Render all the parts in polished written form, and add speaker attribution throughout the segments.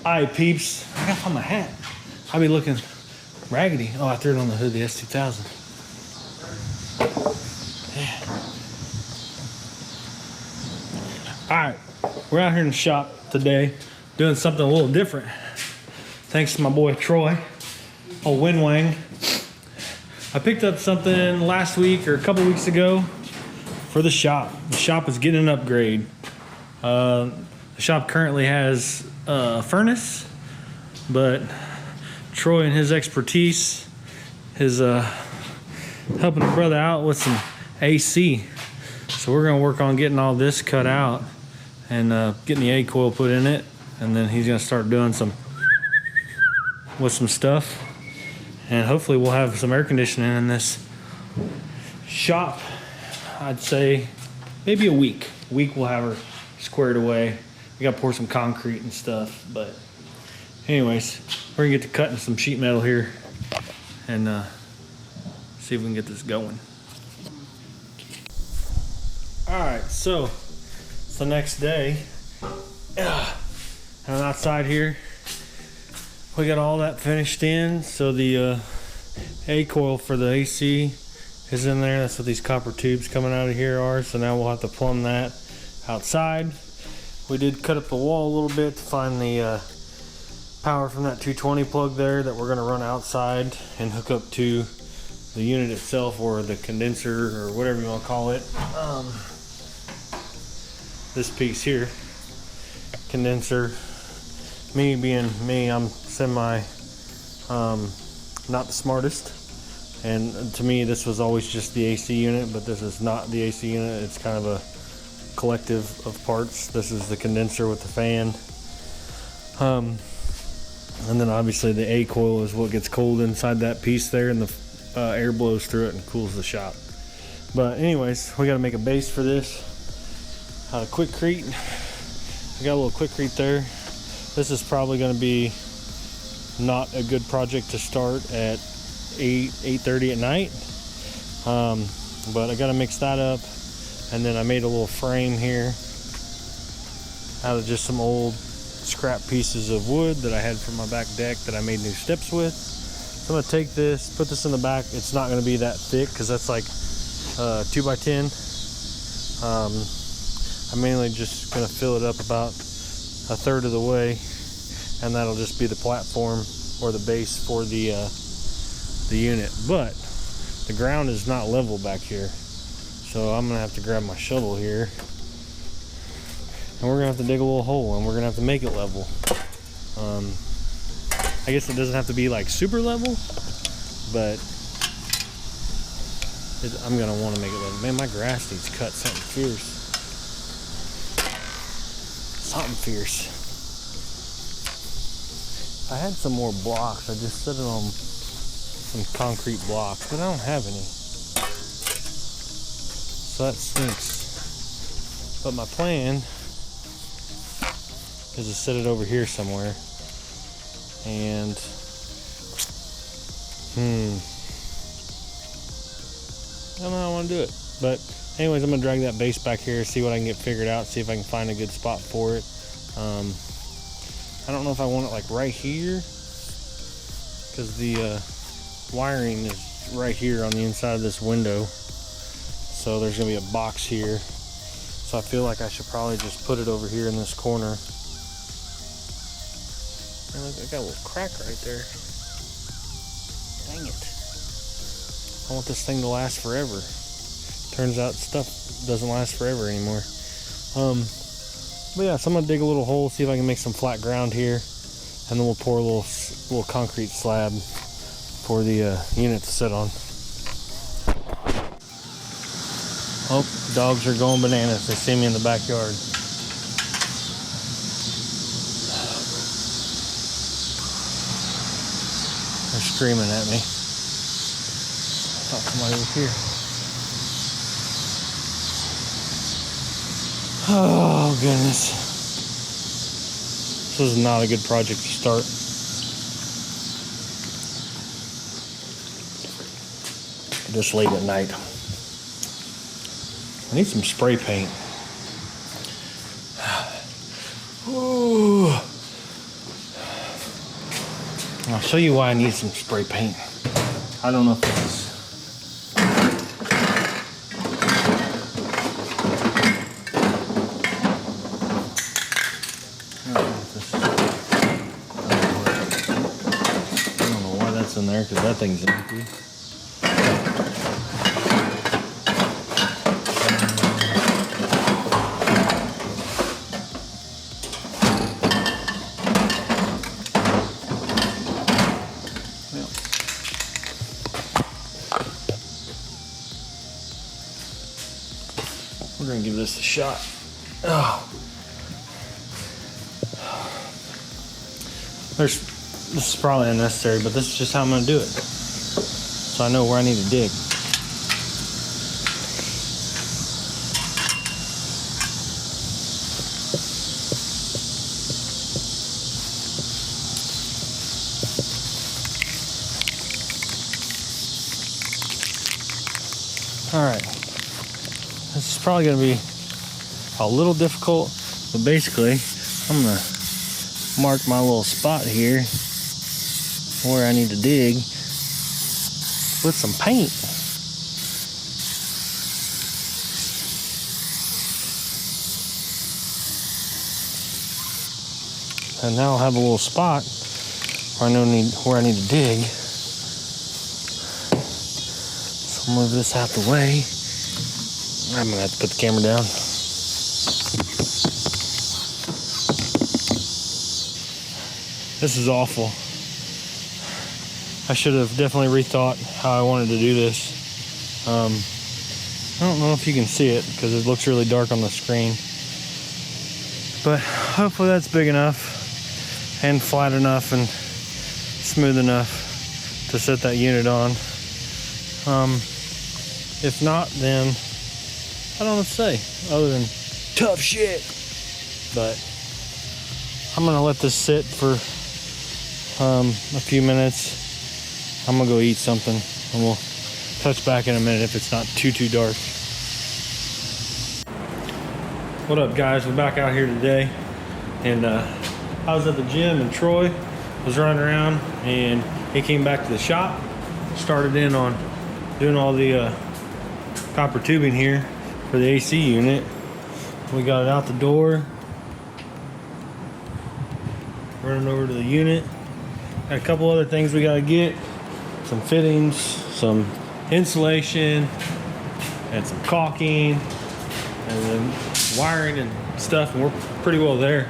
Speaker 1: Alright, peeps. I gotta find my hat. I be looking raggedy. Oh, I threw it on the hood of the S2000. Yeah. Alright, we're out here in the shop today doing something a little different. Thanks to my boy Troy, old Wind Wang. I picked up something last week or a couple weeks ago for the shop. The shop is getting an upgrade. The shop currently has a furnace, but Troy and his expertise is helping a brother out with some AC. So we're gonna work on getting all this cut out and getting the A coil put in it, and then he's gonna start doing some stuff, and hopefully we'll have some air conditioning in this shop. I'd say maybe a week we'll have her squared away. We gotta pour some concrete and stuff, but anyways, we're gonna get to cutting some sheet metal here and see if we can get this going. All right, so it's the next day. And I'm outside here. We got all that finished in, so the A coil for the AC is in there. That's what these copper tubes coming out of here are. So now we'll have to plumb that outside. We did cut up the wall a little bit to find the power from that 220 plug there that we're gonna run outside and hook up to the unit itself, or the condenser, or whatever you want to call it. This piece here, condenser. Me being me, I'm semi not the smartest, and to me this was always just the AC unit, but this is not the AC unit. It's kind of a collective of parts. This is the condenser with the fan, and then obviously the A coil is what gets cold inside that piece there, and the air blows through it and cools the shop. But anyways, we got to make a base for this out of Quikrete. We got a little Quikrete there. This is probably going to be not a good project to start at 8:30 at night, but I got to mix that up. And then I made a little frame here out of just some old scrap pieces of wood that I had from my back deck that I made new steps with. So I'm gonna take this, put this in the back. It's not gonna be that thick because that's like 2x10. I'm mainly just gonna fill it up about a third of the way, and that'll just be the platform or the base for the unit. But the ground is not level back here. So I'm gonna have to grab my shovel here, and we're gonna have to dig a little hole, and we're gonna have to make it level. I guess it doesn't have to be like super level, but I'm gonna want to make it level. Man, my grass needs cut something fierce. Something fierce. I had some more blocks. I just set it on some concrete blocks, but I don't have any. So that stinks. But my plan is to set it over here somewhere. And I don't know how I want to do it. But anyways, I'm gonna drag that base back here, see what I can get figured out, see if I can find a good spot for it. I don't know if I want it like right here, because the wiring is right here on the inside of this window. So there's gonna be a box here. So I feel like I should probably just put it over here in this corner. And look, I got a little crack right there. Dang it. I want this thing to last forever. Turns out stuff doesn't last forever anymore. But yeah, so I'm gonna dig a little hole, see if I can make some flat ground here, and then we'll pour a little concrete slab for the unit to sit on. Oh, dogs are going bananas. They see me in the backyard. They're screaming at me. I thought somebody was here. Oh, goodness. This is not a good project to start. Just late at night. I need some spray paint. Ooh. I'll show you why I need some spray paint. I don't know if this is... I don't know why that's in there, because that thing's empty. We're gonna give this a shot. Oh. This is probably unnecessary, but this is just how I'm gonna do it. So I know where I need to dig. All right. This is probably going to be a little difficult, but basically I'm going to mark my little spot here where I need to dig with some paint. And now I'll have a little spot where I know where I need to dig. So I'll move this out the way. I'm gonna have to put the camera down. This is awful. I should have definitely rethought how I wanted to do this. I don't know if you can see it because it looks really dark on the screen. But hopefully that's big enough and flat enough and smooth enough to set that unit on. If not, then I don't know what to say other than tough shit. But I'm gonna let this sit for a few minutes. I'm gonna go eat something and we'll touch back in a minute if it's not too dark. What up, guys? We're back out here today, and I was at the gym and Troy was running around and he came back to the shop, started in on doing all the copper tubing here for the AC unit. We got it out the door, running over to the unit. Got a couple other things we gotta get, some fittings, some insulation, and some caulking, and then wiring and stuff, and we're pretty well there.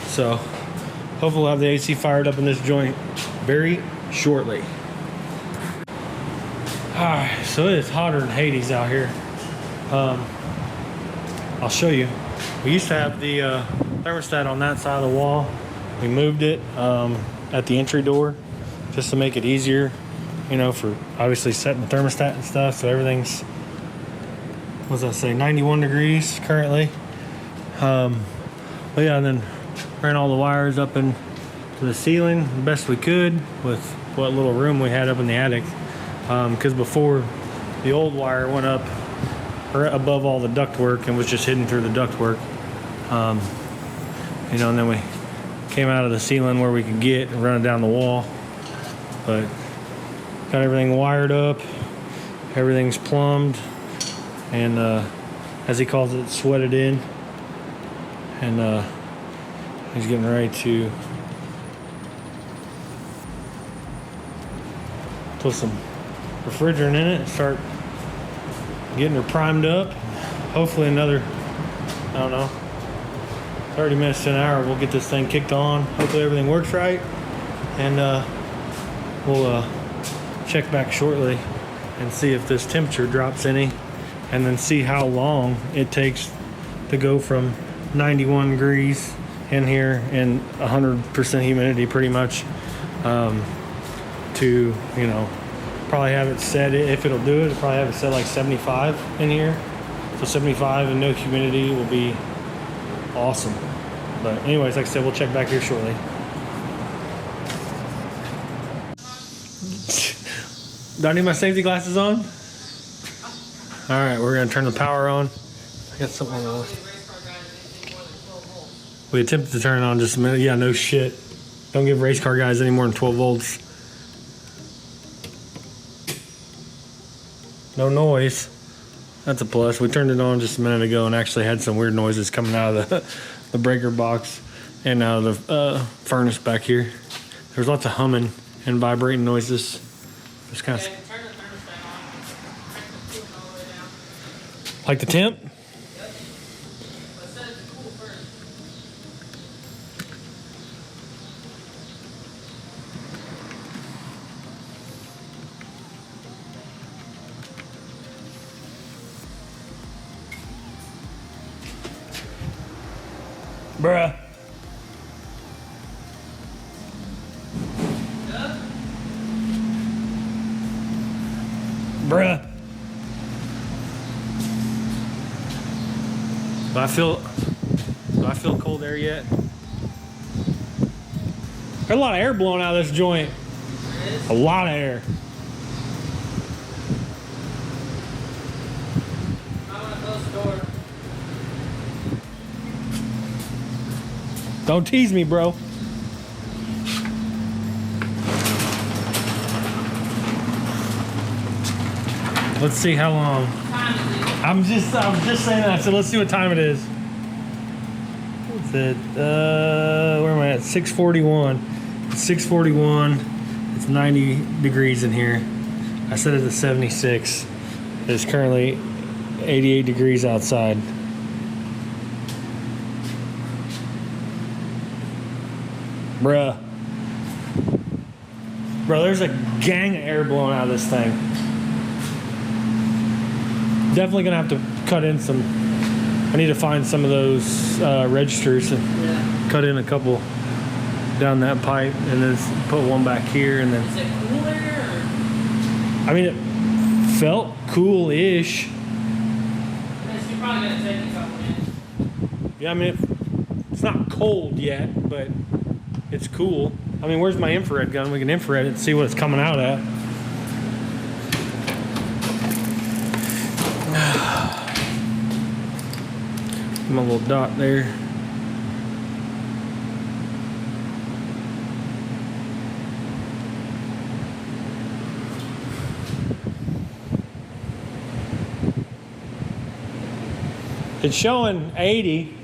Speaker 1: So hopefully we'll have the AC fired up in this joint very shortly. Alright, so it is hotter than Hades out here. I'll show you. We used to have the thermostat on that side of the wall. We moved it at the entry door just to make it easier, you know, for obviously setting the thermostat and stuff. So everything's, what does that say, 91 degrees currently. But yeah, and then ran all the wires up into the ceiling the best we could with what little room we had up in the attic. Because before, the old wire went up above all the ductwork and was just hidden through the ductwork. You know, and then we came out of the ceiling where we could get and run it down the wall. But got everything wired up, everything's plumbed, and as he calls it, sweated in. And he's getting ready to put some refrigerant in it and start getting her primed up. Hopefully another, I don't know, 30 minutes to an hour, we'll get this thing kicked on. Hopefully everything works right, and we'll check back shortly and see if this temperature drops any, and then see how long it takes to go from 91 degrees in here and 100% humidity pretty much to, you know, probably have it set, if it'll do it, probably have it set like 75 in here. So 75 and no humidity will be awesome. But anyways, like I said, we'll check back here shortly. Do I need my safety glasses on? All right, we're gonna turn the power on. I got something on. We attempted to turn it on just a minute. Yeah, no shit. Don't give race car guys any more than 12 volts. No noise. That's a plus. We turned it on just a minute ago and actually had some weird noises coming out of the breaker box and out of the furnace back here. There's lots of humming and vibrating noises. Just kind of
Speaker 2: Turn the thermostat on. Crank the coolant all the way down.
Speaker 1: like the temp.
Speaker 2: Yep. But set it to cool first.
Speaker 1: Bruh.
Speaker 2: Yep.
Speaker 1: Bruh. Do I feel cold air yet? There's a lot of air blowing out of this joint.
Speaker 2: There is.
Speaker 1: A lot of air.
Speaker 2: I want to close the door.
Speaker 1: Don't tease me, bro. Let's see how long.
Speaker 2: Time is it?
Speaker 1: I was just saying that. So let's see what time it is. What's it? Where am I at? 6:41. It's 6:41. It's 90 degrees in here. I set it to 76. It's currently 88 degrees outside. Bruh. Bro, there's a gang of air blowing out of this thing. Definitely gonna have to cut in some. I need to find some of those registers and
Speaker 2: Yeah.
Speaker 1: cut in a couple down that pipe and then put one back here and then.
Speaker 2: Is it cooler or?
Speaker 1: I mean, it felt cool-ish.
Speaker 2: You're probably gonna take a couple minutes.
Speaker 1: Yeah, I mean, it's not cold yet, but it's cool. I mean, where's my infrared gun? We can infrared it and see what it's coming out at. My little dot there. It's showing 80.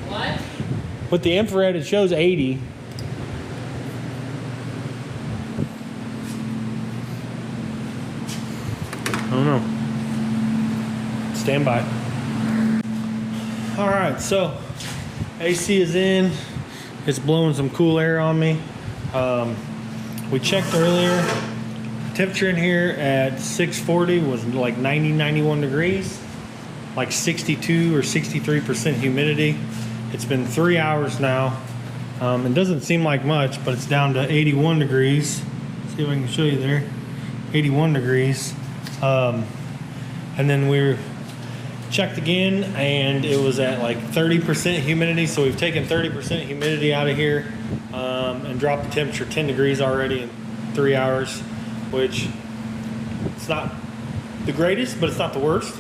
Speaker 2: What?
Speaker 1: With the infrared, it shows 80. I don't know. Stand by. All right, so AC is in. It's blowing some cool air on me. We checked earlier. Temperature in here at 640 was like 90, 91 degrees, like 62 or 63% humidity. It's been 3 hours now. It doesn't seem like much, but it's down to 81 degrees. See if I can show you there. 81 degrees. And then we checked again and it was at like 30% humidity. So we've taken 30% humidity out of here and dropped the temperature 10 degrees already in 3 hours, which it's not the greatest, but it's not the worst.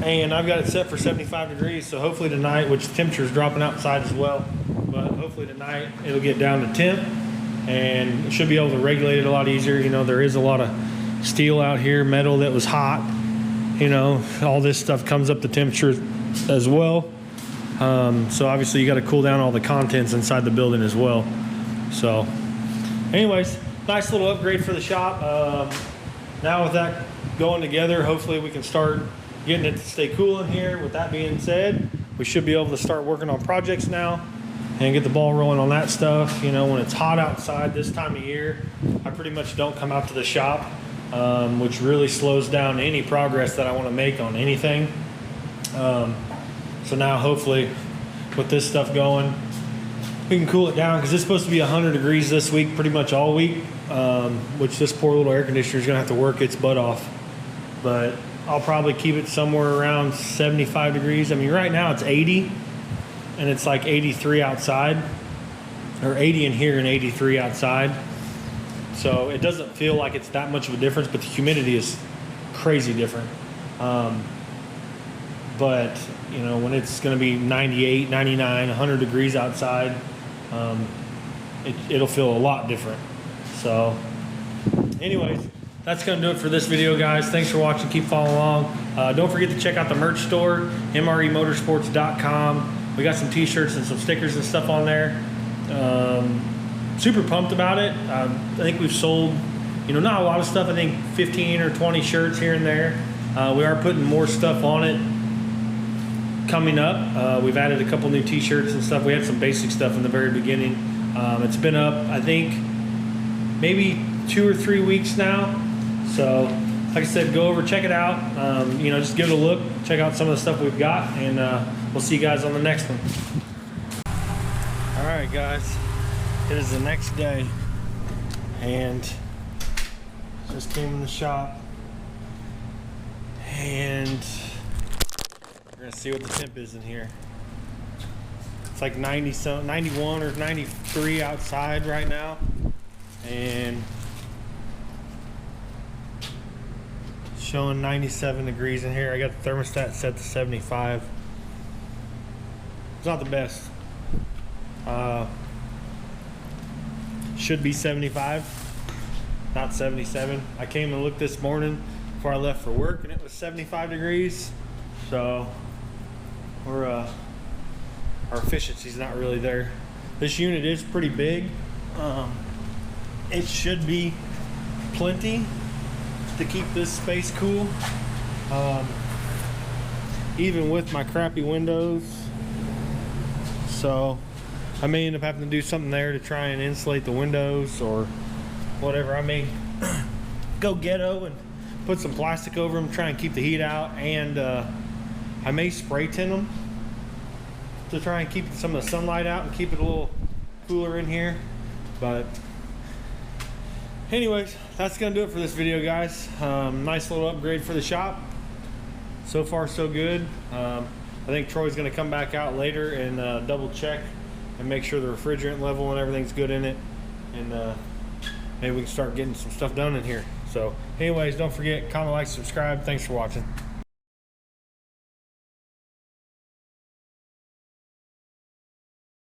Speaker 1: And I've got it set for 75 degrees. So hopefully tonight, which the temperature is dropping outside as well, but hopefully tonight it'll get down to temp and should be able to regulate it a lot easier. You know, there is a lot of steel out here, metal that was hot. You know, all this stuff comes up to temperature as well. So obviously you got to cool down all the contents inside the building as well. So anyways, nice little upgrade for the shop. Now with that going together, hopefully we can start getting it to stay cool in here. With that being said, we should be able to start working on projects now and get the ball rolling on that stuff. You know, when it's hot outside this time of year, I pretty much don't come out to the shop, which really slows down any progress that I want to make on anything. So now hopefully with this stuff going, we can cool it down because it's supposed to be 100 degrees this week, pretty much all week, which this poor little air conditioner is going to have to work its butt off. But I'll probably keep it somewhere around 75 degrees. I mean, right now it's 80 and it's like 83 outside, or 80 in here and 83 outside. So it doesn't feel like it's that much of a difference, but the humidity is crazy different. But you know, when it's going to be 98, 99, 100 degrees outside, it'll feel a lot different. So anyways, that's going to do it for this video, guys. Thanks for watching. Keep following along. Don't forget to check out the merch store, mremotorsports.com. We got some t-shirts and some stickers and stuff on there. Super pumped about it. I think we've sold, not a lot of stuff. I think 15 or 20 shirts here and there. We are putting more stuff on it coming up. We've added a couple new t-shirts and stuff. We had some basic stuff in the very beginning. It's been up, I think, maybe 2 or 3 weeks now. So like I said, go over, check it out. Just give it a look, check out some of the stuff we've got, and we'll see you guys on the next one. All right, guys, it is the next day, and just came in the shop, and we're gonna see what the temp is in here. It's like 91 or 93 outside right now, and showing 97 degrees in here. I got the thermostat set to 75. It's not the best. Should be 75, not 77. I came and looked this morning before I left for work, and it was 75 degrees. So we're our efficiency's not really there. This unit is pretty big. It should be plenty to keep this space cool, even with my crappy windows. So I may end up having to do something there to try and insulate the windows or whatever. I may go ghetto and put some plastic over them, try and keep the heat out, and I may spray tint them to try and keep some of the sunlight out and keep it a little cooler in here. But anyways, that's gonna do it for this video, guys. Nice little upgrade for the shop. So far so good. I think Troy's gonna come back out later and double check and make sure the refrigerant level and everything's good in it, and maybe we can start getting some stuff done in here. So anyways, don't forget, comment, like, subscribe. Thanks for watching.